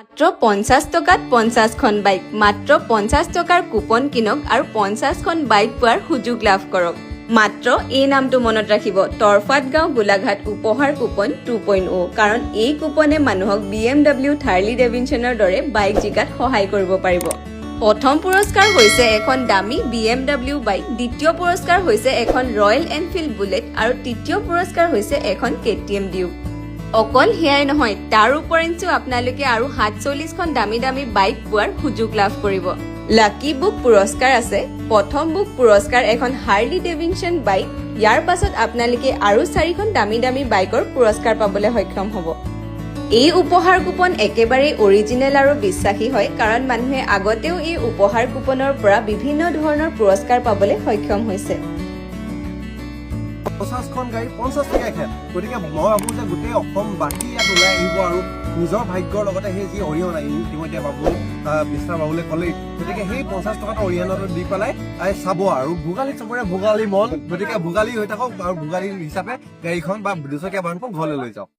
মাত্ৰ 50 টকাত 50খন বাইক মাত্ৰ 50 টকাৰ কুপন কিনক আৰু 50খন বাইক পোৱাৰ সুযোগ লাভ কৰক মাত্ৰ এই নামটো মনত ৰাখিব তৰফাত গাঁও গোলাঘাট উপহাৰ কুপন 2.0 কাৰণ এই কুপনে মানুহক BMW হাৰ্লি ডেভিনছনৰ দৰে বাইক জিকাত সহায় কৰিব পাৰিব প্ৰথম পুৰস্কাৰ হৈছে এখন দামী BMW বাইক দ্বিতীয় পুৰস্কাৰ হৈছে এখন ৰয়েল এনফিল্ড বুলেট আৰু তৃতীয় পুৰস্কাৰ হৈছে এখন KTM ডিউক অকল হেয়াই নহয় তাৰ উপৰেঞ্চিও আপোনালোকে আৰু 47খন দামী দামী বাইক পোৱাৰ সুযোগ লাভ কৰিব লাকি বুক পুৰস্কাৰ আছে প্ৰথম বুক পুৰস্কাৰ এখন হাৰ্লি ডেভিনছন বাইক ইয়াৰ পাছত আপোনালোকে আৰু 4খন দামী দামী বাইকৰ পুৰস্কাৰ পাবলৈ সক্ষম হ'ব এই উপহাৰ কুপন একেবাৰে অৰিজিনেল আৰু বিশ্বাসী হয় কাৰণ মানুহে আগতেও এই উপহাৰ কুপনৰ পৰা বিভিন্ন ধৰণৰ পুৰস্কাৰ পাবলৈ সক্ষম হৈছে 50খন গাড়ী 50 টকাই খেল গতিকে মই ভাবো যে গোটেই অসম বাকী ইয়াত ওলাই আহিব আৰু নিজৰ ভাগ্যৰ লগতে সেই যি অৰিহণা ইতিমধ্যে মিষ্টাৰ বাবুলে ক'লেই গতিকে সেই 50 টকাটা অৰিহণাটো দি পেলাই চাব আৰু ভোগালী চবৰে ভোগালী মন গতিকে ভোগালী হৈ থাকক আৰু ভোগালী হিচাপে গাড়ীখন বা দুচকীয়া বাহনখন ঘৰলৈ লৈ যাওক